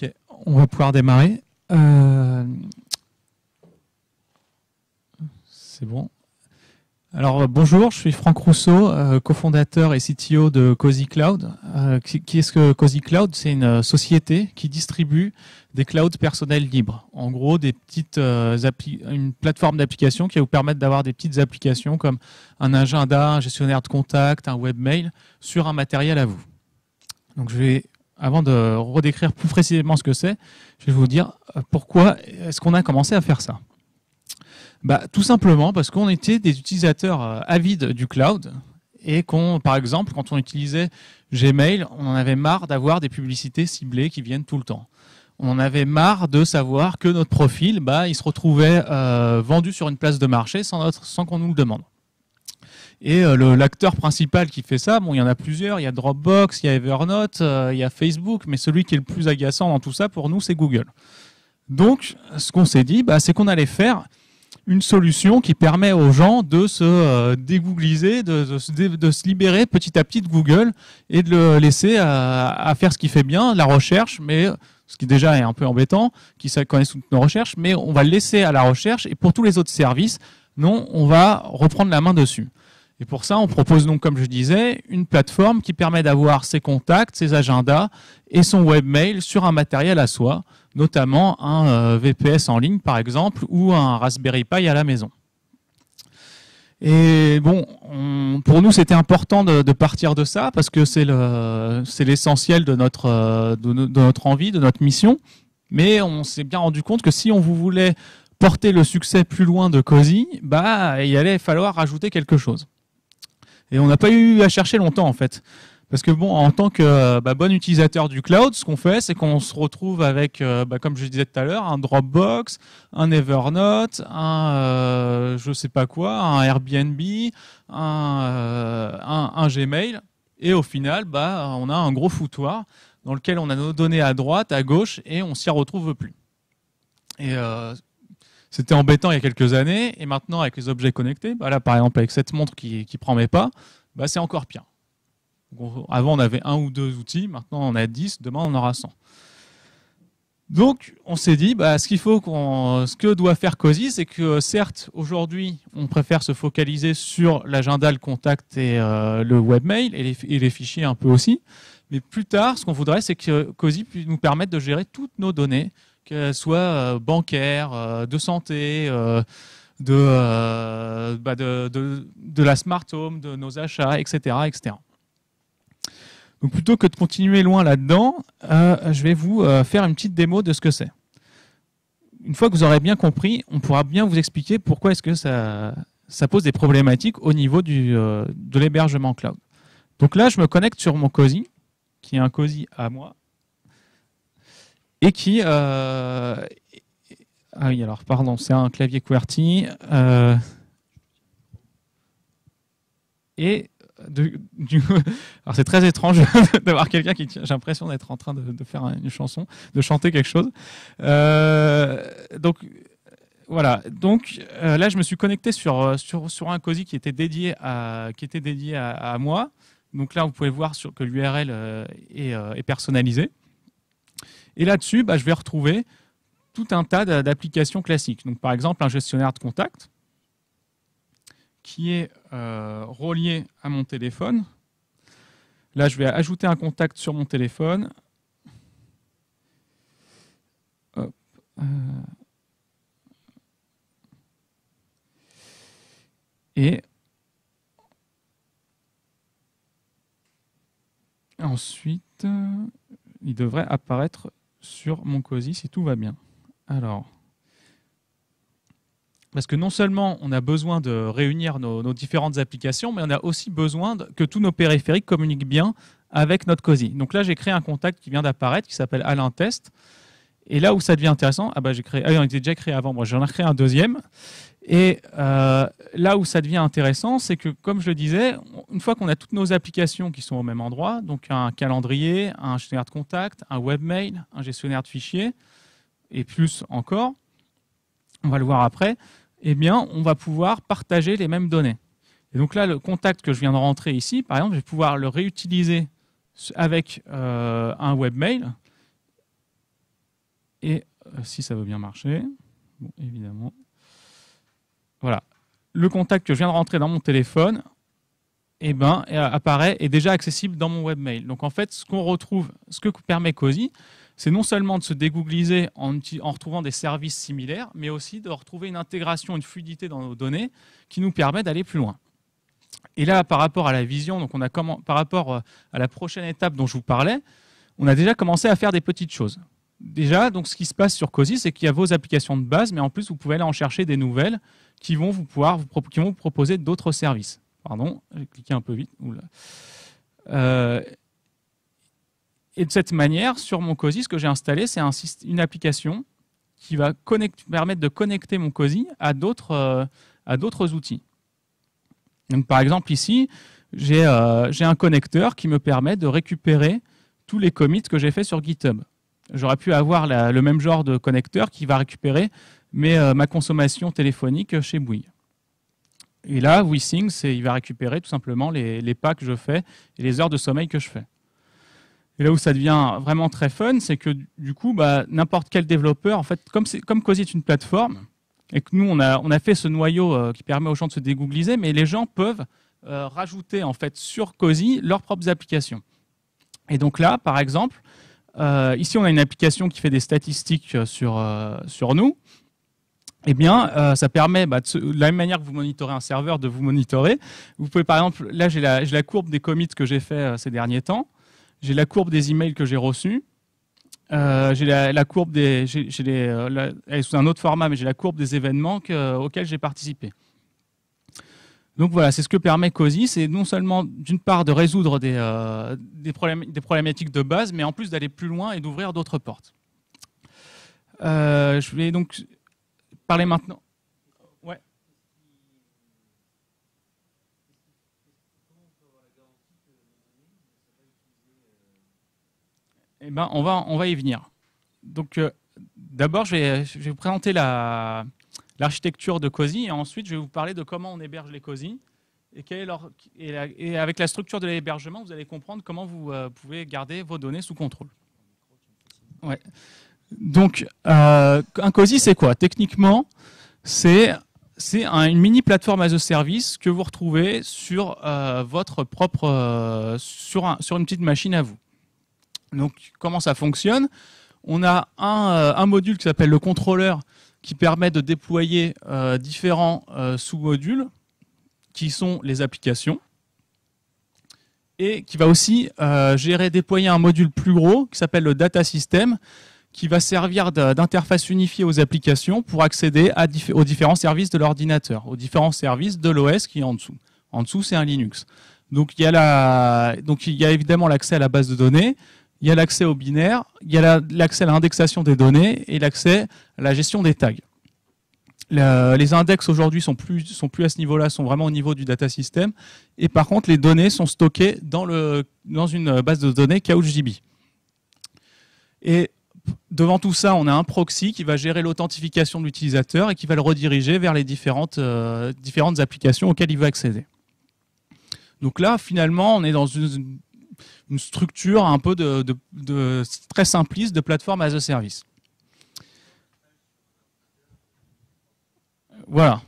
Ok, on va pouvoir démarrer. C'est bon. Alors bonjour, je suis Franck Rousseau, cofondateur et CTO de Cozy Cloud. Qui est-ce que Cozy Cloud? C'est une société qui distribue des clouds personnels libres. En gros, des petites une plateforme d'applications qui va vous permettre d'avoir des petites applications comme un agenda, un gestionnaire de contacts, un webmail sur un matériel à vous. Donc avant de redécrire plus précisément ce que c'est, je vais vous dire pourquoi est-ce qu'on a commencé à faire ça. Tout simplement parce qu'on était des utilisateurs avides du cloud et par exemple, quand on utilisait Gmail, on en avait marre d'avoir des publicités ciblées qui viennent tout le temps. On en avait marre de savoir que notre profil, il se retrouvait vendu sur une place de marché sans qu'on nous le demande. Et l'acteur principal qui fait ça, il y en a plusieurs, il y a Dropbox, il y a Evernote, il y a Facebook, mais celui qui est le plus agaçant dans tout ça, pour nous, c'est Google. Donc, ce qu'on s'est dit, c'est qu'on allait faire une solution qui permet aux gens de se dégoogliser, de se libérer petit à petit de Google et de le laisser à faire ce qu'il fait bien, la recherche, mais ce qui déjà est un peu embêtant, qui connaissent toutes nos recherches, mais on va le laisser à la recherche et pour tous les autres services, non, on va reprendre la main dessus. Et pour ça, on propose donc, comme je disais, une plateforme qui permet d'avoir ses contacts, ses agendas et son webmail sur un matériel à soi, notamment un VPS en ligne, par exemple, ou un Raspberry Pi à la maison. Et bon, pour nous, c'était important de partir de ça, parce que c'est l'essentiel de notre envie, de notre mission. Mais on s'est bien rendu compte que si on voulait porter le succès plus loin de Cozy, il allait falloir rajouter quelque chose. Et on n'a pas eu à chercher longtemps, en fait. Parce que en tant que bon utilisateur du cloud, ce qu'on fait, c'est qu'on se retrouve avec, comme je disais tout à l'heure, un Dropbox, un Evernote, un je sais pas quoi, un Airbnb, un Gmail. Et au final, on a un gros foutoir dans lequel on a nos données à droite, à gauche, et on s'y retrouve plus. Et c'était embêtant il y a quelques années, et maintenant avec les objets connectés, là par exemple avec cette montre qui prend mes pas, c'est encore pire. Avant on avait 1 ou 2 outils, maintenant on a 10, demain on aura 100. Donc on s'est dit, ce que doit faire Cozy, c'est que certes aujourd'hui on préfère se focaliser sur l'agenda, le contact et le webmail et les fichiers un peu aussi, mais plus tard ce qu'on voudrait c'est que Cozy puisse nous permettre de gérer toutes nos données, qu'elles soient bancaires, de santé, de la smart home, de nos achats, etc., etc. Donc plutôt que de continuer loin là-dedans, je vais vous faire une petite démo de ce que c'est. Une fois que vous aurez bien compris, on pourra bien vous expliquer pourquoi est-ce que ça pose des problématiques au niveau de l'hébergement cloud. Donc là, je me connecte sur mon Cozy, qui est un Cozy à moi, et qui... ah oui, alors pardon, c'est un clavier QWERTY. Alors c'est très étrange d'avoir quelqu'un qui... J'ai l'impression d'être en train de faire une chanson, de chanter quelque chose. Donc voilà. Donc là, je me suis connecté sur un Cozy qui était dédié à moi. Donc là, vous pouvez voir que l'URL est personnalisée. Et là-dessus, je vais retrouver tout un tas d'applications classiques. Donc par exemple, un gestionnaire de contacts qui est relié à mon téléphone. Là, je vais ajouter un contact sur mon téléphone. Hop. Et ensuite, il devrait apparaître sur mon Cozy si tout va bien. Alors... Parce que non seulement on a besoin de réunir nos différentes applications, mais on a aussi besoin que tous nos périphériques communiquent bien avec notre Cozy. Donc là, j'ai créé un contact qui vient d'apparaître, qui s'appelle Alain Test. Et là où ça devient intéressant, on était déjà créé avant, moi j'en ai créé un deuxième. Et là où ça devient intéressant, c'est que, comme je le disais, une fois qu'on a toutes nos applications qui sont au même endroit, donc un calendrier, un gestionnaire de contact, un webmail, un gestionnaire de fichiers, et plus encore, on va le voir après, on va pouvoir partager les mêmes données. Et donc là, le contact que je viens de rentrer ici, par exemple, je vais pouvoir le réutiliser avec un webmail Et si ça veut bien marcher, bon, évidemment. Voilà. Le contact que je viens de rentrer dans mon téléphone apparaît, est déjà accessible dans mon webmail. Donc en fait, ce qu'on retrouve, ce que permet Cozy, c'est non seulement de se dégoogliser en retrouvant des services similaires, mais aussi de retrouver une intégration, une fluidité dans nos données qui nous permet d'aller plus loin. Et là, par rapport à la vision, donc par rapport à la prochaine étape dont je vous parlais, on a déjà commencé à faire des petites choses. Déjà, donc, ce qui se passe sur Cozy, c'est qu'il y a vos applications de base, mais en plus, vous pouvez aller en chercher des nouvelles qui vont vous proposer d'autres services. Pardon, j'ai cliqué un peu vite. Et de cette manière, sur mon Cozy, ce que j'ai installé, c'est une application qui va permettre de connecter mon Cozy à d'autres outils. Donc, par exemple, ici, j'ai un connecteur qui me permet de récupérer tous les commits que j'ai fait sur GitHub. J'aurais pu avoir le même genre de connecteur qui va récupérer ma consommation téléphonique chez Bouygues. Et là, WeSing, il va récupérer tout simplement les pas que je fais et les heures de sommeil que je fais. Et là où ça devient vraiment très fun, c'est que du coup, n'importe quel développeur, en fait, comme Cozy est une plateforme, et que nous, on a fait ce noyau qui permet aux gens de se dégoogliser, mais les gens peuvent rajouter en fait sur Cozy leurs propres applications. Et donc là, par exemple, ici, on a une application qui fait des statistiques sur nous. Eh bien, ça permet, de la même manière que vous monitorez un serveur, de vous monitorer. Vous pouvez, par exemple, là, j'ai la courbe des commits que j'ai fait ces derniers temps. J'ai la courbe des emails que j'ai reçus. J'ai la courbe elle est sous un autre format, mais j'ai la courbe des événements auxquels j'ai participé. Donc voilà, c'est ce que permet Cozy, c'est non seulement d'une part de résoudre des problématiques de base, mais en plus d'aller plus loin et d'ouvrir d'autres portes. Je vais donc parler maintenant. Ouais. Eh ben, on va y venir. Donc, d'abord, je vais vous présenter l'architecture de Cozy et ensuite, je vais vous parler de comment on héberge les Cozy et avec la structure de l'hébergement, vous allez comprendre comment vous pouvez garder vos données sous contrôle. Ouais. Donc, un Cozy, c'est quoi? Techniquement, c'est une mini plateforme as a service que vous retrouvez sur votre propre sur une petite machine à vous. Donc, comment ça fonctionne? On a un module qui s'appelle le contrôleur qui permet de déployer différents sous-modules qui sont les applications et qui va aussi déployer un module plus gros qui s'appelle le data system qui va servir d'interface unifiée aux applications pour accéder aux différents services de l'ordinateur, aux différents services de l'OS qui est en dessous. En dessous, c'est un Linux. Donc, il y a évidemment l'accès à la base de données, il y a l'accès au binaire, il y a l'accès à l'indexation des données et l'accès à la gestion des tags. Les index aujourd'hui sont plus à ce niveau-là, sont vraiment au niveau du data system. Et par contre, les données sont stockées dans une base de données CouchDB. Et devant tout ça, on a un proxy qui va gérer l'authentification de l'utilisateur et qui va le rediriger vers les différentes applications auxquelles il veut accéder. Donc là, finalement, on est dans une structure un peu très simpliste de plateforme as a service. Voilà.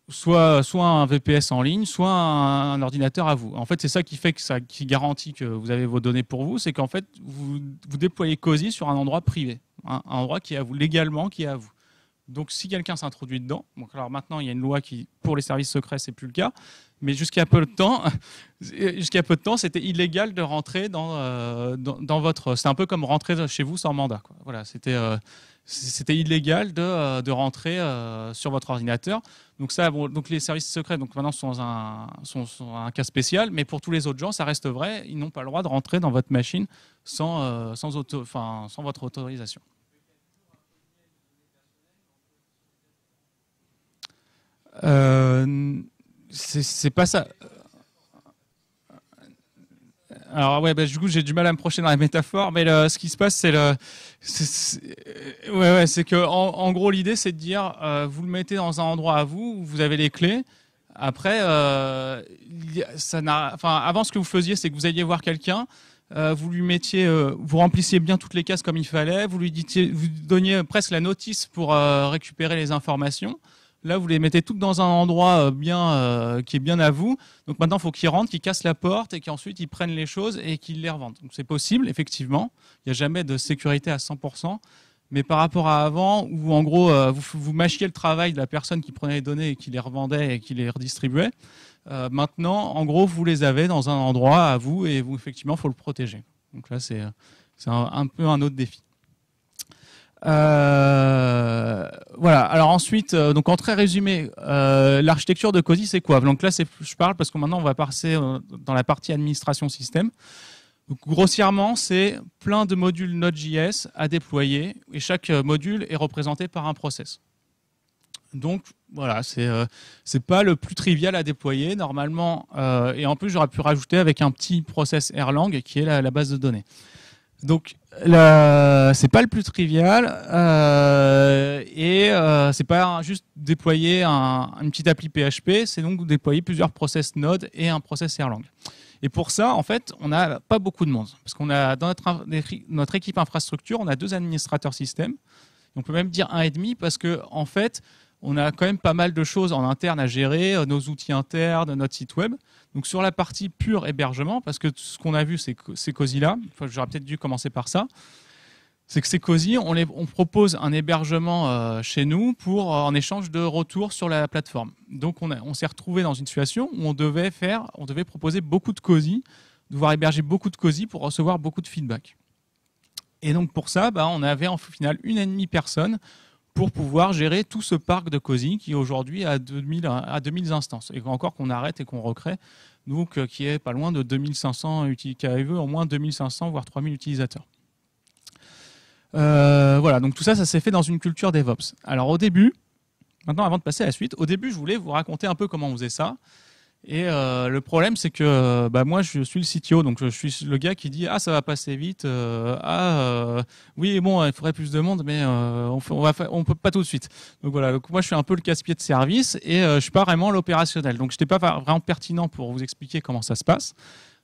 Soit un VPS en ligne, soit un ordinateur à vous. En fait, c'est ça qui garantit que vous avez vos données pour vous, c'est qu'en fait, vous déployez Cozy sur un endroit privé, un endroit qui est à vous, légalement qui est à vous. Donc, si quelqu'un s'introduit dedans, donc alors maintenant, il y a une loi qui, pour les services secrets, c'est plus le cas, mais jusqu'à peu de temps, c'était illégal de rentrer dans votre. C'est un peu comme rentrer chez vous sans mandat, quoi. Voilà, c'était illégal de rentrer sur votre ordinateur. Donc donc les services secrets, donc maintenant sont un cas spécial, mais pour tous les autres gens, ça reste vrai. Ils n'ont pas le droit de rentrer dans votre machine sans votre autorisation. C'est pas ça. Alors ouais, du coup j'ai du mal à me projeter dans la métaphore, mais ce qui se passe c'est que en gros l'idée c'est de dire vous le mettez dans un endroit à vous où vous avez les clés. Après avant ce que vous faisiez c'est que vous alliez voir quelqu'un, vous lui mettiez, vous remplissiez bien toutes les cases comme il fallait, vous lui donniez presque la notice pour récupérer les informations. Là, vous les mettez toutes dans un endroit qui est bien à vous. Donc maintenant, il faut qu'ils rentrent, qu'ils cassent la porte et qu'ensuite ils prennent les choses et qu'ils les revendent. Donc c'est possible, effectivement. Il n'y a jamais de sécurité à 100%. Mais par rapport à avant, où en gros, vous mâchiez le travail de la personne qui prenait les données et qui les revendait et qui les redistribuait, maintenant, en gros, vous les avez dans un endroit à vous et vous, effectivement, il faut le protéger. Donc là, c'est un peu un autre défi. Voilà. Alors ensuite, donc en très résumé, l'architecture de COSI, c'est quoi? Donc là, je parle parce que maintenant, on va passer dans la partie administration système. Donc, grossièrement, c'est plein de modules Node.js à déployer et chaque module est représenté par un process. Donc voilà, c'est pas le plus trivial à déployer normalement. Et en plus, j'aurais pu rajouter avec un petit process Erlang qui est la base de données. Donc c'est pas le plus trivial c'est pas juste déployer une petite appli PHP, c'est donc déployer plusieurs process Node et un process Erlang. Et pour ça, en fait, on n'a pas beaucoup de monde. Parce qu'on a dans notre équipe infrastructure, on a 2 administrateurs système. On peut même dire 1,5 parce que en fait, on a quand même pas mal de choses en interne à gérer, nos outils internes, notre site web. Donc sur la partie pure hébergement, parce que ce qu'on a vu, c'est COSI-là, j'aurais peut-être dû commencer par ça, c'est que ces COSI, on propose un hébergement chez nous en échange de retours sur la plateforme. Donc on s'est retrouvé dans une situation où on devait proposer beaucoup de COSI, devoir héberger beaucoup de COSI pour recevoir beaucoup de feedback. Et donc pour ça, on avait en final 1,5 personne pour pouvoir gérer tout ce parc de COSI qui aujourd'hui a 2000 instances. Et encore qu'on arrête et qu'on recrée, donc qui est pas loin de 2500 qui a au moins 2500 voire 3000 utilisateurs. Voilà, donc tout ça, ça s'est fait dans une culture DevOps. Alors au début, maintenant avant de passer à la suite, au début je voulais vous raconter un peu comment on faisait ça. Et le problème c'est que moi je suis le CTO, donc je suis le gars qui dit ah ça va passer vite, oui bon il faudrait plus de monde mais on peut pas tout de suite. Donc voilà, donc moi je suis un peu le casse-pied de service et je suis pas vraiment l'opérationnel, donc j'étais pas vraiment pertinent pour vous expliquer comment ça se passe.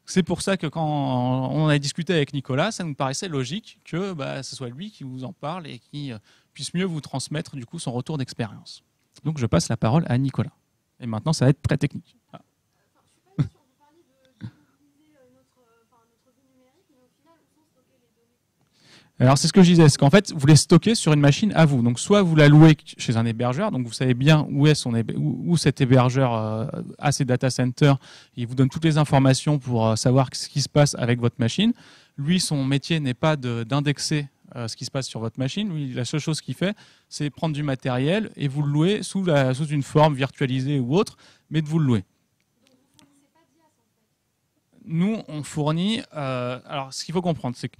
C'est pour ça que quand on a discuté avec Nicolas, ça nous paraissait logique que ce soit lui qui vous en parle et qui puisse mieux vous transmettre du coup son retour d'expérience. Donc je passe la parole à Nicolas. Et maintenant, ça va être très technique. Ah. Je suis pas sûre de parler d'utiliser notre vie numérique, mais au final, où sont stockées les données? Alors c'est ce que je disais, c'est qu'en fait, vous les stockez sur une machine à vous. Donc soit vous la louez chez un hébergeur, donc vous savez bien où cet hébergeur a ses data centers, il vous donne toutes les informations pour savoir ce qui se passe avec votre machine. Lui, son métier n'est pas d'indexer ce qui se passe sur votre machine. Lui, la seule chose qu'il fait, c'est prendre du matériel et vous le louer sous une forme virtualisée ou autre, mais de vous le louer. Nous, on fournit... alors, ce qu'il faut comprendre, c'est que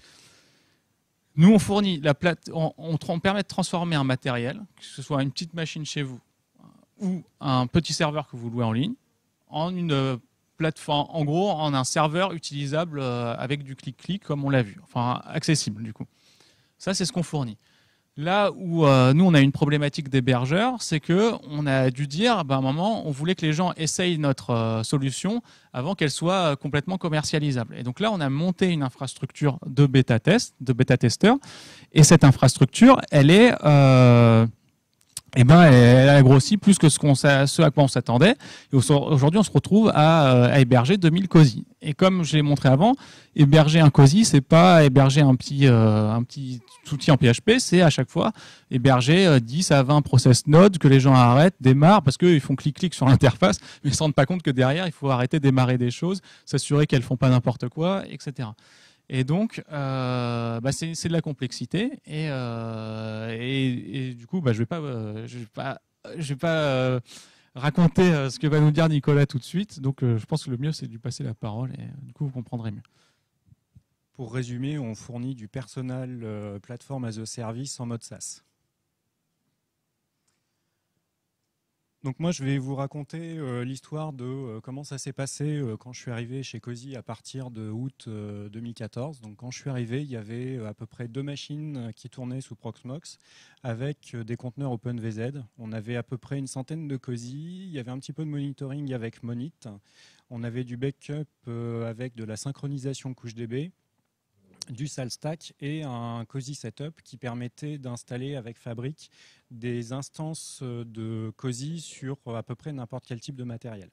nous, on fournit on permet de transformer un matériel, que ce soit une petite machine chez vous ou un petit serveur que vous louez en ligne, en une plateforme, en gros, en un serveur utilisable avec du clic-clic, comme on l'a vu, enfin accessible du coup. Ça, c'est ce qu'on fournit. Là où nous, on a une problématique d'hébergeur, c'est qu'on a dû dire, à un moment, on voulait que les gens essayent notre solution avant qu'elle soit complètement commercialisable. Et donc là, on a monté une infrastructure de bêta-testeurs. Et cette infrastructure, elle est... elle a grossi plus que ce à quoi on s'attendait. Et aujourd'hui, on se retrouve à héberger 2000 COSI. Et comme je l'ai montré avant, héberger un COSI, c'est pas héberger un petit outil en PHP, c'est à chaque fois héberger 10 à 20 process nodes que les gens arrêtent, démarrent, parce qu'ils font clic-clic sur l'interface, mais ils ne se rendent pas compte que derrière, il faut arrêter de démarrer des choses, s'assurer qu'elles ne font pas n'importe quoi, etc. Et donc, c'est de la complexité. Et du coup, je vais pas raconter ce que va nous dire Nicolas tout de suite. Donc, je pense que le mieux, c'est de lui passer la parole et du coup, vous comprendrez mieux. Pour résumer, on fournit du Personal Platform as a Service en mode SaaS. Donc moi, je vais vous raconter l'histoire de comment ça s'est passé quand je suis arrivé chez COSI à partir de août 2014. Donc quand je suis arrivé, il y avait à peu près 2 machines qui tournaient sous Proxmox avec des conteneurs OpenVZ. On avait à peu près une centaine de COSI. Il y avait un petit peu de monitoring avec Monit. On avait du backup avec de la synchronisation CouchDB. du SalStack et un Cozy Setup qui permettait d'installer avec Fabric des instances de Cozy sur à peu près n'importe quel type de matériel.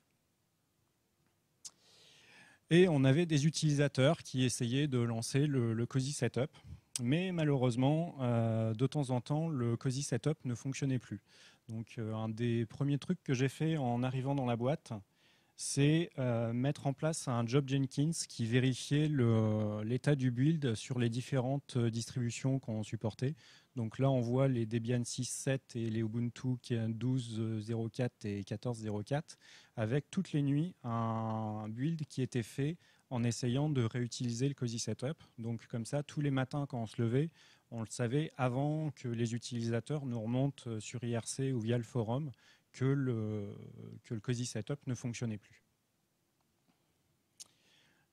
Et on avait des utilisateurs qui essayaient de lancer le Cozy Setup, mais malheureusement, de temps en temps, le Cozy Setup ne fonctionnait plus. Donc un des premiers trucs que j'ai fait en arrivant dans la boîte, c'est mettre en place un job Jenkins qui vérifiait l'état du build sur les différentes distributions qu'on supportait. Donc là, on voit les Debian 6.7 et les Ubuntu 12.04 et 14.04 avec toutes les nuits un build qui était fait en essayant de réutiliser le Cozy Setup. Donc comme ça, tous les matins quand on se levait, on le savait avant que les utilisateurs nous remontent sur IRC ou via le forum que le Cozy Setup ne fonctionnait plus.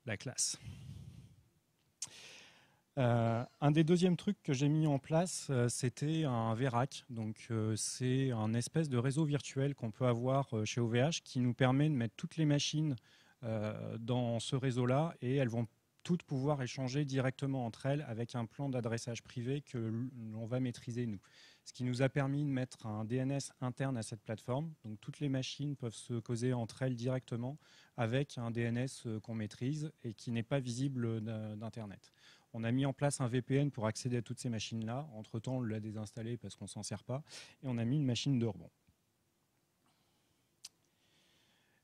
La classe. Un des deuxièmes trucs que j'ai mis en place, c'était un VRAC. Donc, c'est un espèce de réseau virtuel qu'on peut avoir chez OVH qui nous permet de mettre toutes les machines dans ce réseau-là et elles vont toutes pouvoir échanger directement entre elles avec un plan d'adressage privé que l'on va maîtriser nous. Ce qui nous a permis de mettre un DNS interne à cette plateforme. Donc toutes les machines peuvent se causer entre elles directement avec un DNS qu'on maîtrise et qui n'est pas visible d'Internet. On a mis en place un VPN pour accéder à toutes ces machines-là. Entre-temps, on l'a désinstallé parce qu'on ne s'en sert pas. Et on a mis une machine de rebond.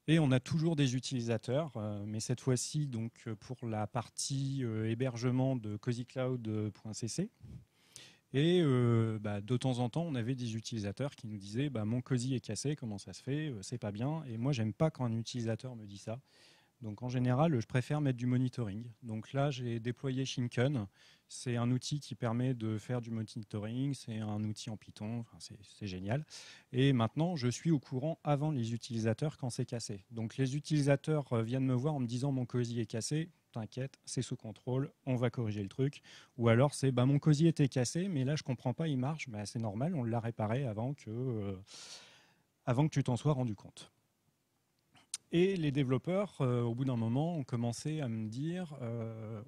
Et on a toujours des utilisateurs, mais cette fois-ci donc pour la partie hébergement de cozycloud.cc. Et de temps en temps, on avait des utilisateurs qui nous disaient mon Cozy est cassé, comment ça se fait, c'est pas bien. Et moi, j'aime pas quand un utilisateur me dit ça. Donc en général, je préfère mettre du monitoring. Donc là, j'ai déployé Shinken. C'est un outil qui permet de faire du monitoring. C'est un outil en Python. Enfin, c'est génial. Et maintenant, je suis au courant avant les utilisateurs quand c'est cassé. Donc les utilisateurs viennent me voir en me disant mon Cozy est cassé. T'inquiète, c'est sous contrôle. On va corriger le truc. Ou alors c'est mon Cozy était cassé, mais là je comprends pas, il marche. C'est normal, on l'a réparé avant que tu t'en sois rendu compte. Et les développeurs, au bout d'un moment, ont commencé à me dire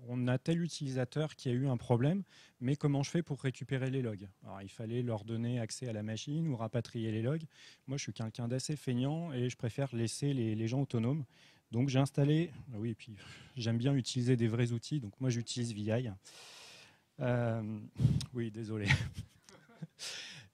on a tel utilisateur qui a eu un problème, mais comment je fais pour récupérer les logs? Alors, il fallait leur donner accès à la machine ou rapatrier les logs. Moi, je suis quelqu'un d'assez feignant et je préfère laisser les gens autonomes. Donc, j'ai installé... Oui, et puis j'aime bien utiliser des vrais outils, donc moi, j'utilise VI. Oui, désolé.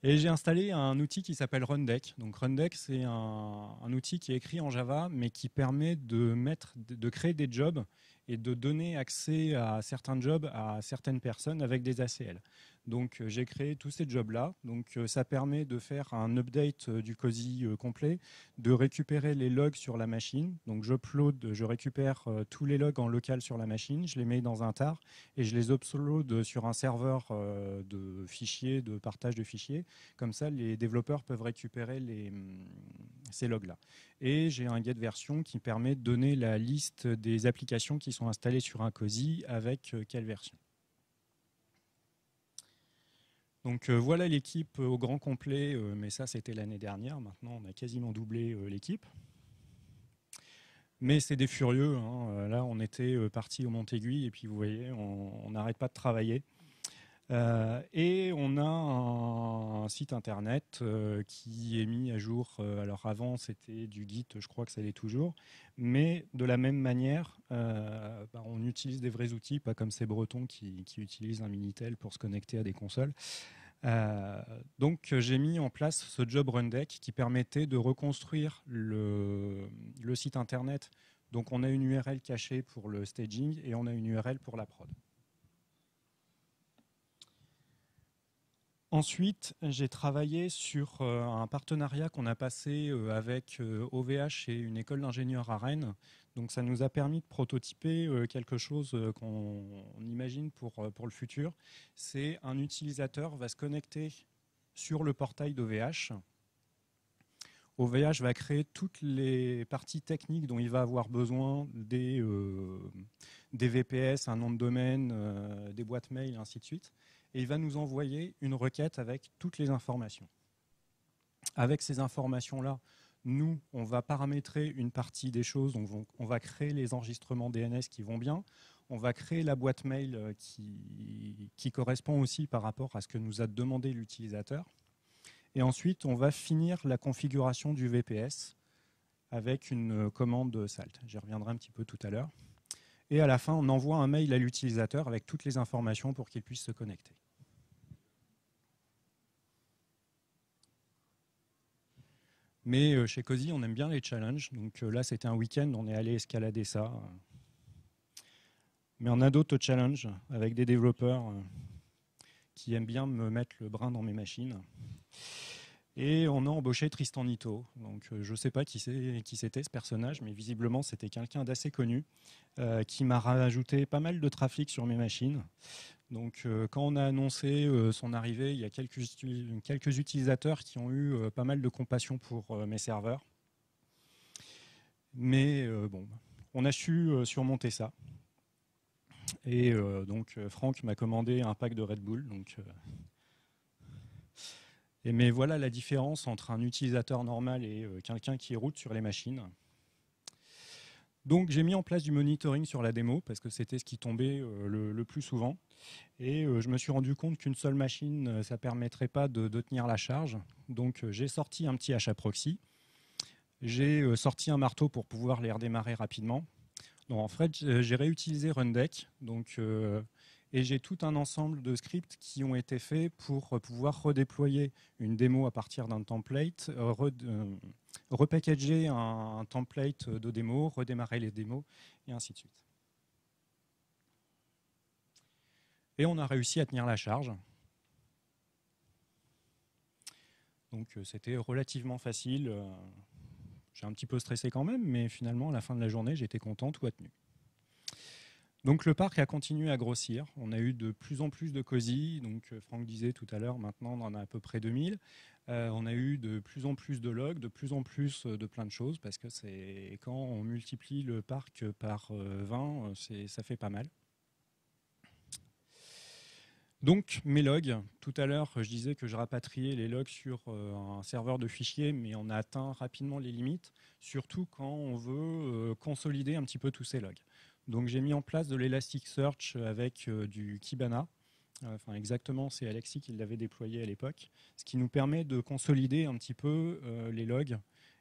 Et j'ai installé un outil qui s'appelle Rundeck. Donc Rundeck, c'est un outil qui est écrit en Java, mais qui permet de créer des jobs et de donner accès à certains jobs à certaines personnes avec des ACL. Donc j'ai créé tous ces jobs-là. Donc ça permet de faire un update du Cozy complet, de récupérer les logs sur la machine. Donc je récupère tous les logs en local sur la machine, je les mets dans un tar et je les upload sur un serveur de fichiers, de partage de fichiers. Comme ça, les développeurs peuvent récupérer ces logs-là. Et j'ai un get version qui permet de donner la liste des applications qui sont installées sur un Cozy avec quelle version. Donc voilà l'équipe au grand complet, mais ça c'était l'année dernière. Maintenant, on a quasiment doublé l'équipe. Mais c'est des furieux. Hein. Là, on était parti au Montéguy et puis vous voyez, on n'arrête pas de travailler. Et on a un site internet qui est mis à jour. Alors avant, c'était du Git, je crois que ça l'est toujours. Mais de la même manière, on utilise des vrais outils, pas comme ces Bretons qui utilisent un Minitel pour se connecter à des consoles. Donc j'ai mis en place ce job Rundeck qui permettait de reconstruire le site internet. Donc on a une URL cachée pour le staging et on a une URL pour la prod. Ensuite, j'ai travaillé sur un partenariat qu'on a passé avec OVH et une école d'ingénieurs à Rennes. Donc ça nous a permis de prototyper quelque chose qu'on imagine pour le futur. C'est un utilisateur va se connecter sur le portail d'OVH. OVH va créer toutes les parties techniques dont il va avoir besoin, des VPS, un nom de domaine, des boîtes mail, ainsi de suite. Et il va nous envoyer une requête avec toutes les informations. Avec ces informations-là, nous, on va paramétrer une partie des choses, on va créer les enregistrements DNS qui vont bien, On va créer la boîte mail qui correspond aussi par rapport à ce que nous a demandé l'utilisateur. Et ensuite, on va finir la configuration du VPS avec une commande salt. J'y reviendrai un petit peu tout à l'heure. Et à la fin, on envoie un mail à l'utilisateur avec toutes les informations pour qu'il puisse se connecter. Mais chez Cozy, on aime bien les challenges. Donc là, c'était un week-end, on est allé escalader ça. Mais on a d'autres challenges avec des développeurs qui aiment bien me mettre le brin dans mes machines. Et on a embauché Tristan Nito. Donc je ne sais pas qui c'était ce personnage, mais visiblement c'était quelqu'un d'assez connu qui m'a rajouté pas mal de trafic sur mes machines. Donc quand on a annoncé son arrivée, il y a quelques utilisateurs qui ont eu pas mal de compassion pour mes serveurs. Mais bon, on a su surmonter ça. Et donc Franck m'a commandé un pack de Red Bull. Mais voilà la différence entre un utilisateur normal et quelqu'un qui route sur les machines. Donc j'ai mis en place du monitoring sur la démo parce que c'était ce qui tombait le plus souvent. Et je me suis rendu compte qu'une seule machine, ça ne permettrait pas de tenir la charge. Donc j'ai sorti un petit HAProxy. J'ai sorti un marteau pour pouvoir les redémarrer rapidement. Donc, en fait, j'ai réutilisé Rundeck. Et j'ai tout un ensemble de scripts qui ont été faits pour pouvoir redéployer une démo à partir d'un template, repackager un template de démo, redémarrer les démos, et ainsi de suite. Et on a réussi à tenir la charge. Donc c'était relativement facile. J'ai un petit peu stressé quand même, mais finalement, à la fin de la journée, j'étais content, tout a tenu. Donc le parc a continué à grossir. On a eu de plus en plus de Cozy. Donc Franck disait tout à l'heure, maintenant on en a à peu près 2000. On a eu de plus en plus de logs, de plus en plus de plein de choses, parce que quand on multiplie le parc par 20, ça fait pas mal. Donc mes logs, tout à l'heure je disais que je rapatriais les logs sur un serveur de fichiers, mais on a atteint rapidement les limites, surtout quand on veut consolider un petit peu tous ces logs. Donc j'ai mis en place de l'Elasticsearch avec du Kibana. Enfin exactement, c'est Alexis qui l'avait déployé à l'époque, ce qui nous permet de consolider un petit peu les logs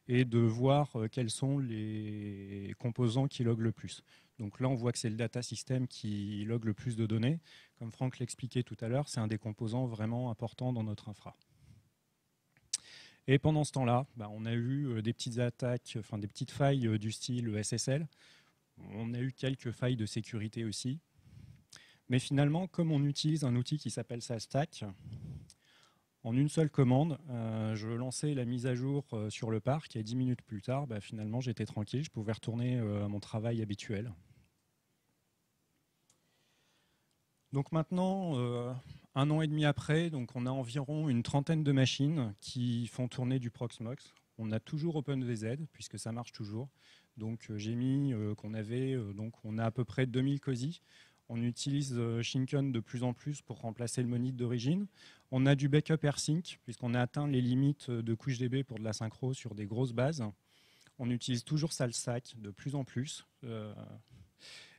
et de voir quels sont les composants qui loguent le plus. Donc là, on voit que c'est le data system qui logue le plus de données. Comme Franck l'expliquait tout à l'heure, c'est un des composants vraiment importants dans notre infra. Et pendant ce temps-là, on a eu des petites attaques, enfin des petites failles du style SSL. On a eu quelques failles de sécurité aussi. Mais finalement, comme on utilise un outil qui s'appelle SalStack, en une seule commande, je lançais la mise à jour sur le parc et 10 minutes plus tard, finalement, j'étais tranquille, je pouvais retourner à mon travail habituel. Donc maintenant, 1 an et demi après, donc on a environ une trentaine de machines qui font tourner du Proxmox. On a toujours OpenVZ, puisque ça marche toujours. Donc j'ai mis qu'on avait, on a à peu près 2000 Cozy. On utilise Shinken de plus en plus pour remplacer le monit d'origine. On a du backup AirSync, puisqu'on a atteint les limites de couche DB pour de la synchro sur des grosses bases. On utilise toujours SalStack de plus en plus.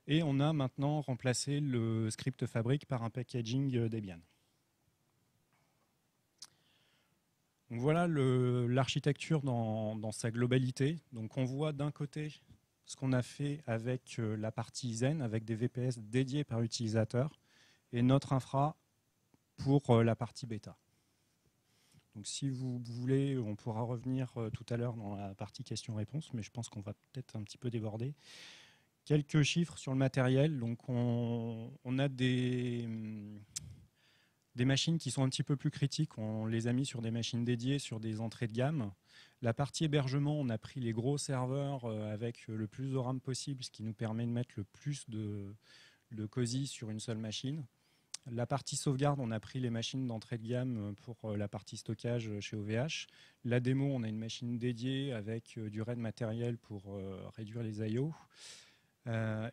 Et on a maintenant remplacé le script fabric par un packaging Debian. Donc voilà l'architecture dans sa globalité. Donc on voit d'un côté ce qu'on a fait avec la partie Zen, avec des VPS dédiés par utilisateur, et notre infra pour la partie bêta. Donc si vous voulez, on pourra revenir tout à l'heure dans la partie questions-réponses, mais je pense qu'on va peut-être un petit peu déborder. Quelques chiffres sur le matériel. Donc on a des machines qui sont un petit peu plus critiques. On les a mis sur des machines dédiées, sur des entrées de gamme. La partie hébergement, on a pris les gros serveurs avec le plus de RAM possible, ce qui nous permet de mettre le plus de Cozy sur une seule machine. La partie sauvegarde, on a pris les machines d'entrée de gamme pour la partie stockage chez OVH. La démo, on a une machine dédiée avec du RAID matériel pour réduire les I/O.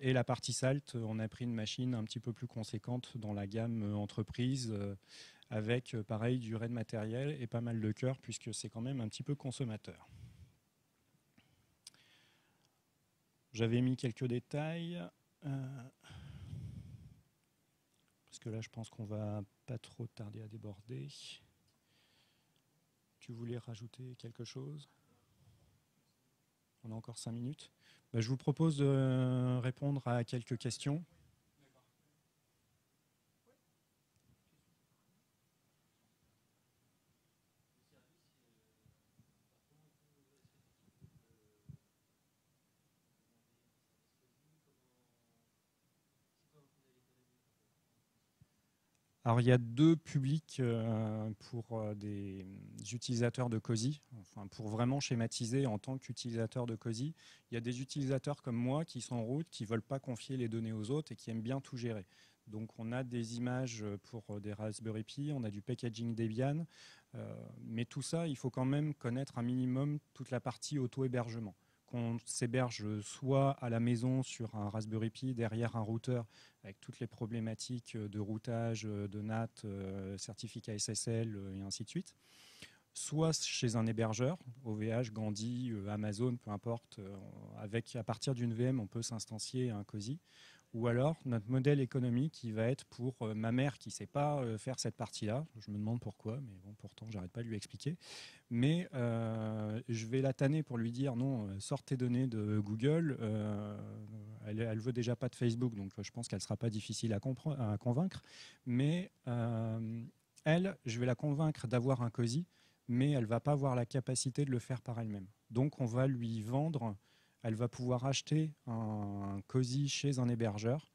Et la partie salt, on a pris une machine un petit peu plus conséquente dans la gamme entreprise avec pareil du RAID matériel et pas mal de cœur puisque c'est quand même un petit peu consommateur. J'avais mis quelques détails. que là, je pense qu'on va pas trop tarder à déborder. Tu voulais rajouter quelque chose? On a encore 5 minutes. Je vous propose de répondre à quelques questions. Alors, il y a deux publics pour des utilisateurs de COSI. Enfin, pour vraiment schématiser en tant qu'utilisateur de COSI, il y a des utilisateurs comme moi qui sont en route, qui ne veulent pas confier les données aux autres et qui aiment bien tout gérer. Donc, on a des images pour des Raspberry Pi, on a du packaging Debian, mais tout ça, il faut quand même connaître un minimum toute la partie auto-hébergement. Qu'on s'héberge soit à la maison sur un Raspberry Pi derrière un routeur avec toutes les problématiques de routage, de NAT, certificat SSL et ainsi de suite, soit chez un hébergeur, OVH, Gandhi, Amazon, peu importe, à partir d'une VM, on peut s'instancier un COSI. Ou alors, notre modèle économique, qui va être pour ma mère qui ne sait pas faire cette partie-là. Je me demande pourquoi, mais bon, pourtant, j'arrête pas de lui expliquer. Mais je vais la tanner pour lui dire non, sors tes données de Google. Elle ne veut déjà pas de Facebook, donc je pense qu'elle ne sera pas difficile à convaincre. Mais elle, je vais la convaincre d'avoir un COSI, mais elle ne va pas avoir la capacité de le faire par elle-même. Donc, on va lui vendre. Elle va pouvoir acheter un COSI chez un hébergeur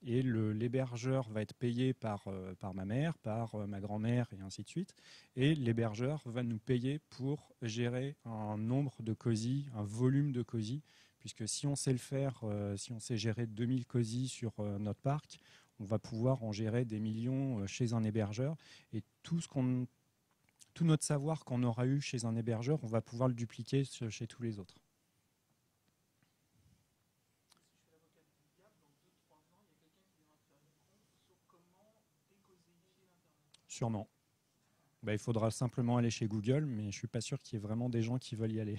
et l'hébergeur va être payé par ma mère, par ma grand-mère et ainsi de suite. Et l'hébergeur va nous payer pour gérer un nombre de COSI, un volume de COSI, puisque si on sait le faire, si on sait gérer 2000 COSI sur notre parc, on va pouvoir en gérer des millions chez un hébergeur. Et tout notre savoir qu'on aura eu chez un hébergeur, on va pouvoir le dupliquer chez tous les autres. Sûrement. Il faudra simplement aller chez Google, mais je ne suis pas sûr qu'il y ait vraiment des gens qui veulent y aller.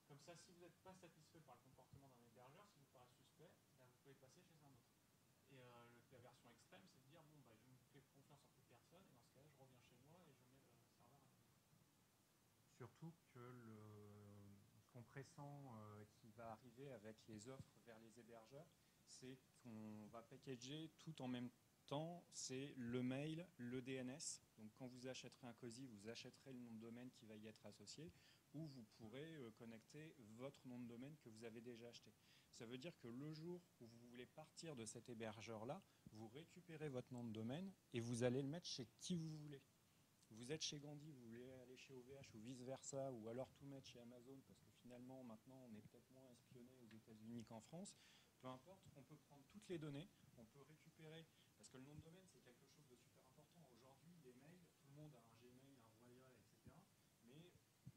Comme ça, si vous n'êtes pas satisfait par le comportement d'un hébergeur, si vous paraît suspect, vous pouvez passer chez un autre. Et la version extrême, c'est de dire bon, je ne fais confiance en plus personne, et dans ce cas-là, je reviens chez moi et je mets le serveur à la maison. Surtout que ce qu'on pressent qui va arriver avec les offres vers les hébergeurs, c'est qu'on va packager tout en même temps, c'est le mail, le DNS. Donc quand vous achèterez un COSI, vous achèterez le nom de domaine qui va y être associé, où vous pourrez connecter votre nom de domaine que vous avez déjà acheté. Ça veut dire que le jour où vous voulez partir de cet hébergeur-là, vous récupérez votre nom de domaine et vous allez le mettre chez qui vous voulez. Vous êtes chez Gandhi, vous voulez aller chez OVH ou vice-versa, ou alors tout mettre chez Amazon, parce que finalement, maintenant, on est peut-être moins espionné aux États-Unis qu'en France. Peu importe, on peut prendre toutes les données, on peut récupérer, parce que le nom de domaine, c'est quelque chose de super important. Aujourd'hui, les mails, tout le monde a un Gmail, un Royal, etc. Mais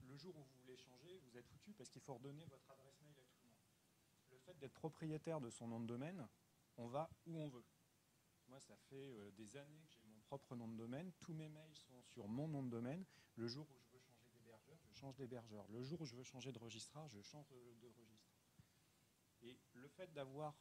le jour où vous voulez changer, vous êtes foutu, parce qu'il faut redonner votre adresse mail à tout le monde. Le fait d'être propriétaire de son nom de domaine, on va où on veut. Moi, ça fait des années que j'ai mon propre nom de domaine. Tous mes mails sont sur mon nom de domaine. Le jour où je veux changer d'hébergeur, je change d'hébergeur. Le jour où je veux changer de registraire, je change de registre. Et le fait d'avoir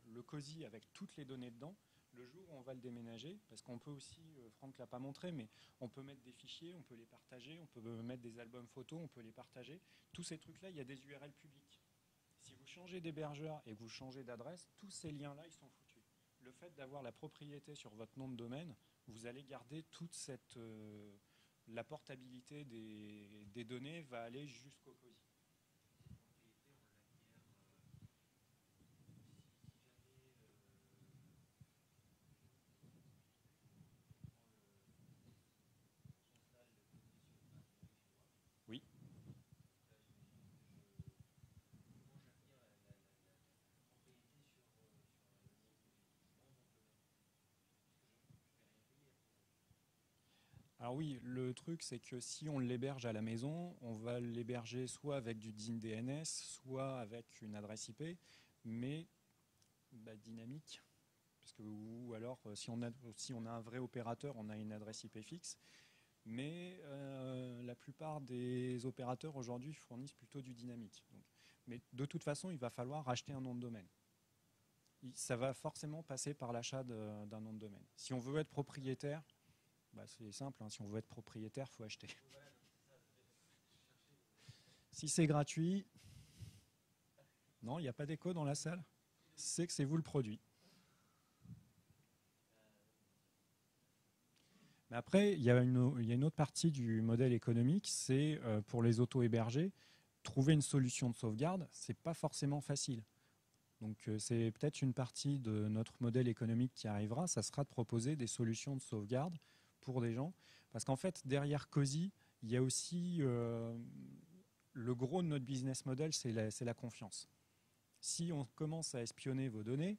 le COSI avec toutes les données dedans, le jour où on va le déménager, parce qu'on peut aussi, Franck ne l'a pas montré, mais on peut mettre des fichiers, on peut les partager, on peut mettre des albums photos, on peut les partager. Tous ces trucs-là, il y a des URL publiques. Si vous changez d'hébergeur et que vous changez d'adresse, tous ces liens-là, ils sont foutus. Le fait d'avoir la propriété sur votre nom de domaine, vous allez garder toute cette... la portabilité des données va aller jusqu'au COSI. Oui. Alors oui, le truc, c'est que si on l'héberge à la maison, on va l'héberger soit avec du DNS, soit avec une adresse IP, mais dynamique. Parce que, ou alors, si on a un vrai opérateur, on a une adresse IP fixe. Mais la plupart des opérateurs aujourd'hui fournissent plutôt du dynamique. Donc, mais de toute façon, il va falloir acheter un nom de domaine. Ça va forcément passer par l'achat d'un nom de domaine. Si on veut être propriétaire, c'est simple, hein, si on veut être propriétaire, il faut acheter. Si c'est gratuit, non, il n'y a pas d'écho dans la salle, c'est que c'est vous le produit. Mais après, il y a une autre partie du modèle économique, c'est pour les auto-hébergés, trouver une solution de sauvegarde, ce n'est pas forcément facile. Donc c'est peut-être une partie de notre modèle économique qui arrivera, ça sera de proposer des solutions de sauvegarde pour des gens. Parce qu'en fait, derrière COSI, il y a aussi le gros de notre business model, c'est la confiance. Si on commence à espionner vos données,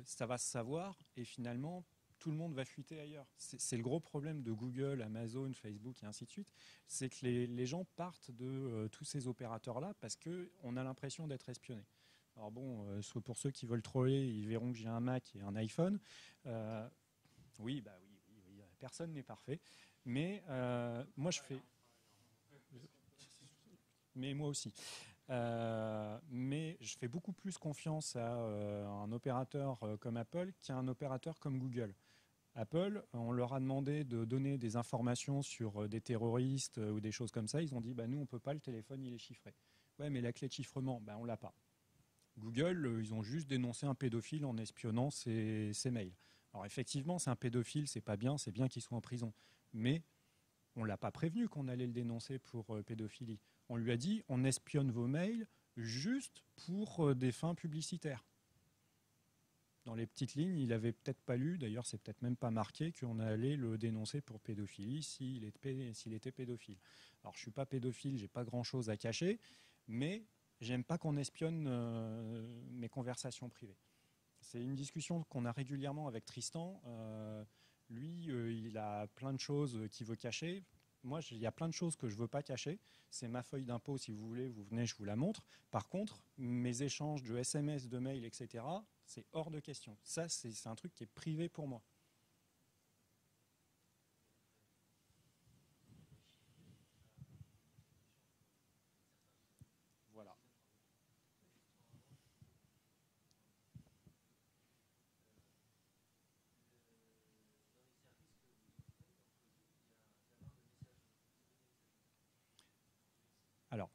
ça va se savoir et finalement, tout le monde va fuiter ailleurs. C'est le gros problème de Google, Amazon, Facebook et ainsi de suite. C'est que les gens partent de tous ces opérateurs-là parce qu'on a l'impression d'être espionné. Alors bon, pour ceux qui veulent troller, ils verront que j'ai un Mac et un iPhone. Oui, personne n'est parfait. Mais moi, je fais... Mais moi aussi. Mais je fais beaucoup plus confiance à un opérateur comme Apple qu'à un opérateur comme Google. Apple, on leur a demandé de donner des informations sur des terroristes ou des choses comme ça. Ils ont dit, nous, on ne peut pas, le téléphone, il est chiffré. Ouais, mais la clé de chiffrement, on ne l'a pas. Google, ils ont juste dénoncé un pédophile en espionnant ses mails. Alors effectivement, c'est un pédophile, c'est pas bien, c'est bien qu'il soit en prison. Mais on ne l'a pas prévenu qu'on allait le dénoncer pour pédophilie. On lui a dit, on espionne vos mails juste pour des fins publicitaires. Dans les petites lignes, il n'avait peut-être pas lu, d'ailleurs c'est peut-être même pas marqué qu'on allait le dénoncer pour pédophilie s'il était pédophile. Alors je ne suis pas pédophile, j'ai pas grand-chose à cacher, mais j'aime pas qu'on espionne mes conversations privées. C'est une discussion qu'on a régulièrement avec Tristan. Lui, il a plein de choses qu'il veut cacher. Moi, il y a plein de choses que je ne veux pas cacher. C'est ma feuille d'impôt, si vous voulez, vous venez, je vous la montre. Par contre, mes échanges de SMS, de mails, etc., c'est hors de question. Ça, c'est un truc qui est privé pour moi. Voilà. Alors,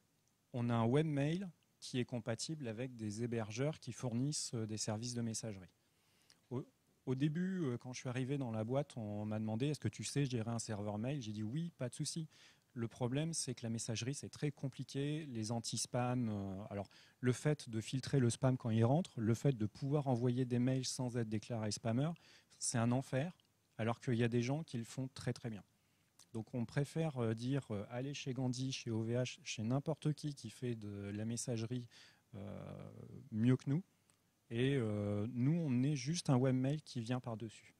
on a un webmail qui est compatible avec des hébergeurs qui fournissent des services de messagerie. Au début, quand je suis arrivé dans la boîte, on m'a demandé est-ce que tu sais gérer un serveur mail? J'ai dit oui, pas de souci. Le problème, c'est que la messagerie, c'est très compliqué. Les anti-spam, alors le fait de filtrer le spam quand il rentre, le fait de pouvoir envoyer des mails sans être déclaré spammeur, c'est un enfer, alors qu'il y a des gens qui le font très très bien. Donc on préfère dire allez chez Gandhi, chez OVH, chez n'importe qui fait de la messagerie mieux que nous. Et nous, on est juste un webmail qui vient par-dessus.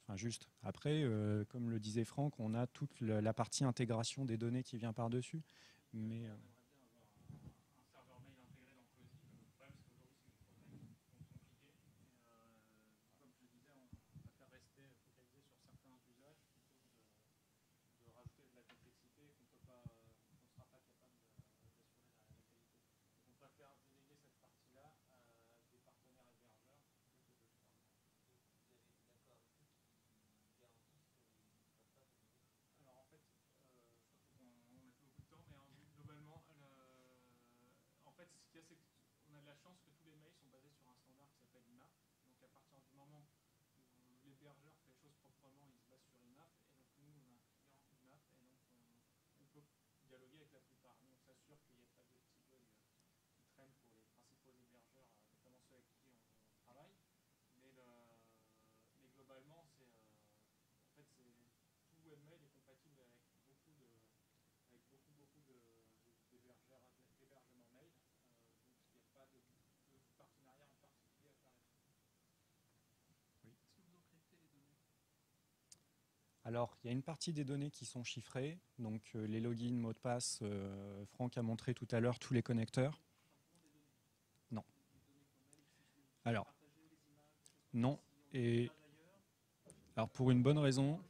Enfin, juste. Après, comme le disait Franck, on a toute la partie intégration des données qui vient par-dessus. Mais chance que tous les mails sont basés sur un standard qui s'appelle IMAP. Donc à partir du moment où l'hébergeur fait les choses proprement, il se base sur IMAP. Et donc nous, on a un client IMAP et donc on peut dialoguer avec la plupart. Nous, on s'assure qu'il n'y a pas de petits bugs qui traînent pour les principaux hébergeurs, notamment ceux avec qui on travaille. Mais, mais globalement, en fait, tout webmail est compatible avec beaucoup d'hébergement mail. Donc il n'y a pas de partenariat en particulier à faire là-dessus. Oui. Est-ce que vous encryptez les données? Alors, il y a une partie des données qui sont chiffrées, donc les logins, mots de passe. Franck a montré tout à l'heure tous les connecteurs. Non. Alors, non. Et alors pour une bonne raison,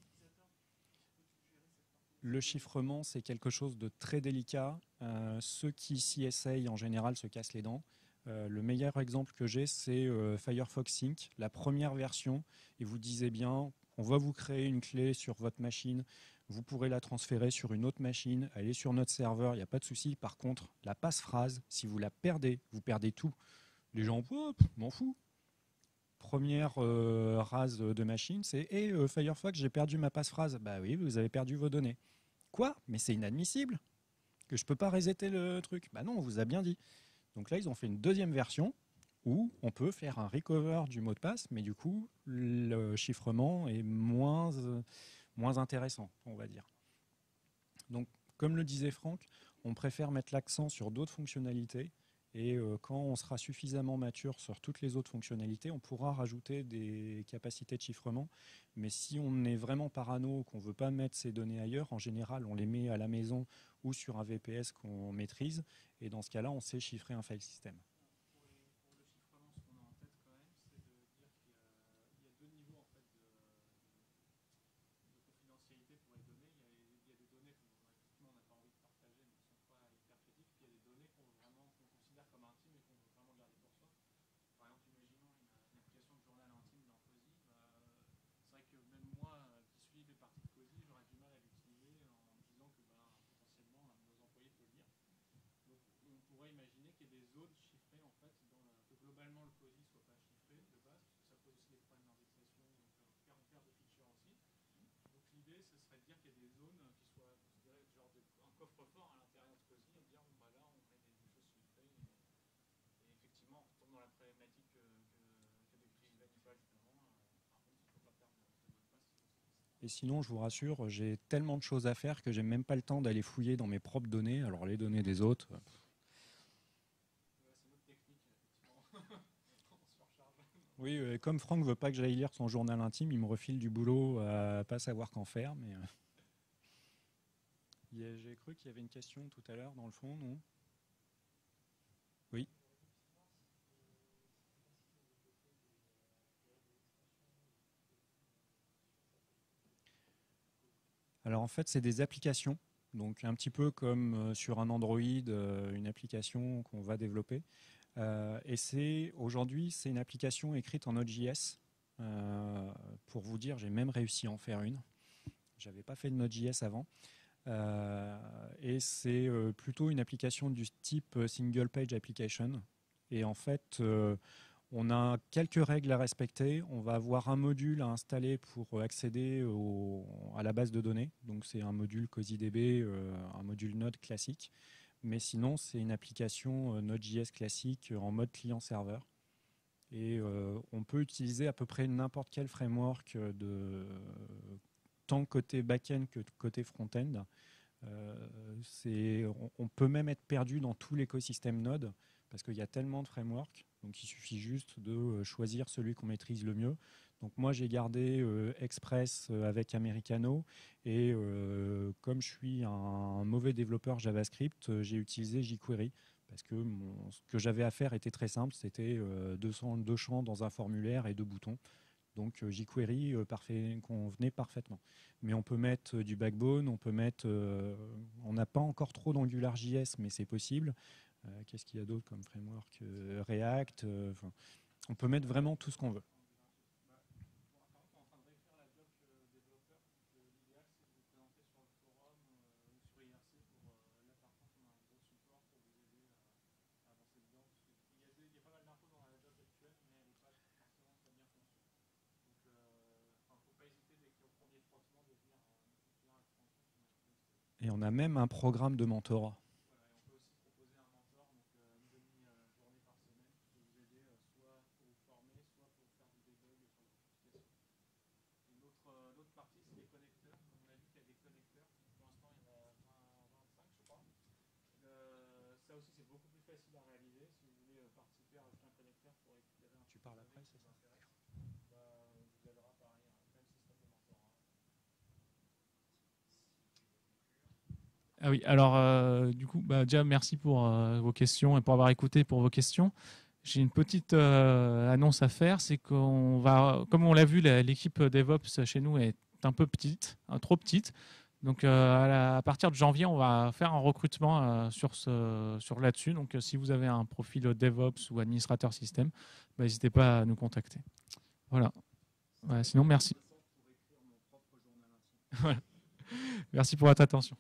le chiffrement, c'est quelque chose de très délicat. Ceux qui s'y essayent, en général, se cassent les dents. Le meilleur exemple que j'ai, c'est Firefox Sync, la première version. Et vous disiez bien, on va vous créer une clé sur votre machine. Vous pourrez la transférer sur une autre machine. Elle est sur notre serveur, il n'y a pas de souci. Par contre, la passe-phrase, si vous la perdez, vous perdez tout. Les gens, m'en fous. Première rase de machine, c'est hey, Firefox, j'ai perdu ma passe-phrase. Bah oui, vous avez perdu vos données. Quoi? Mais c'est inadmissible que je ne peux pas resetter le truc. Bah non, on vous a bien dit. Donc là, ils ont fait une deuxième version où on peut faire un recover du mot de passe, mais du coup, le chiffrement est moins intéressant, on va dire. Donc, comme le disait Franck, on préfère mettre l'accent sur d'autres fonctionnalités. Et quand on sera suffisamment mature sur toutes les autres fonctionnalités, on pourra rajouter des capacités de chiffrement. Mais si on est vraiment parano, qu'on ne veut pas mettre ces données ailleurs, en général, on les met à la maison ou sur un VPS qu'on maîtrise. Et dans ce cas-là, on sait chiffrer un file system. Pour le chiffrement, ce qu'on a en tête quand même, c'est de dire qu'il y a deux niveaux en fait, de confidentialité pour les données. Il y a des données effectivement on n'a pas envie de partager, mais qui ne sont pas hyper critiques. Puis il y a des données qu'on considère comme intimes et qu'on veut vraiment garder pour soi. Par exemple, imaginons une application de journal intime dans Cozy. C'est vrai que même moi, qui suis des parties de Cozy, j'aurais du mal à l'utiliser en me disant que potentiellement nos employés peuvent lire. Donc on pourrait imaginer qu'il y ait des zones chiffrées en fait, que globalement le COSI ne soit pas chiffré de base, parce que ça pose aussi des problèmes d'indexation, donc on perd de features aussi. Donc l'idée, ce serait de dire qu'il y a des zones qui soient considérées genre un coffre-fort à l'intérieur de COSI et de dire bon, bah là on met des choses chiffrées et effectivement on retombe dans la problématique que décrit Vanessa juste avant. Par contre, il ne faut pas perdre de mot de passe. Et sinon, je vous rassure, j'ai tellement de choses à faire que j'ai même pas le temps d'aller fouiller dans mes propres données. Alors les données des autres. C'est notre technique, effectivement. On se recharge. Oui, comme Franck veut pas que j'aille lire son journal intime, il me refile du boulot à pas savoir qu'en faire. Mais j'ai cru qu'il y avait une question tout à l'heure dans le fond, non? Oui. Alors en fait, c'est des applications. Donc un petit peu comme sur un Android, une application qu'on va développer. Et aujourd'hui, c'est une application écrite en Node.js. Pour vous dire, j'ai même réussi à en faire une. J'avais pas fait de Node.js avant. Et c'est plutôt une application du type single page application. Et en fait, on a quelques règles à respecter. On va avoir un module à installer pour accéder à la base de données. Donc c'est un module CozyDB, un module Node classique. Mais sinon, c'est une application Node.js classique en mode client-serveur. Et on peut utiliser à peu près n'importe quel framework tant côté back-end que côté front-end. On peut même être perdu dans tout l'écosystème Node parce qu'il y a tellement de frameworks. Donc il suffit juste de choisir celui qu'on maîtrise le mieux. Donc moi j'ai gardé Express avec Americano et comme je suis un mauvais développeur JavaScript, j'ai utilisé jQuery parce que ce que j'avais à faire était très simple, c'était deux champs dans un formulaire et deux boutons. Donc jQuery convenait parfaitement. Mais on peut mettre du Backbone, on n'a pas encore trop d'AngularJS, mais c'est possible. Qu'est-ce qu'il y a d'autre comme framework? React. On peut mettre vraiment tout ce qu'on veut. Et on a même un programme de mentorat. Ça aussi, c'est beaucoup plus facile à réaliser. Si vous voulez participer, rajouter un connecteur pour récupérer un. Tu parles après, c'est ça? Vous aidera pareil, même système de mentorat. Ah oui, alors du coup, déjà merci pour vos questions et pour avoir écouté pour vos questions. J'ai une petite annonce à faire, c'est qu'on va, comme on l'a vu, l'équipe DevOps chez nous est un peu petite, trop petite. Donc à partir de janvier, on va faire un recrutement sur là-dessus. Donc si vous avez un profil DevOps ou administrateur système, n'hésitez pas à nous contacter. Voilà. Sinon, merci. Voilà. Merci pour votre attention.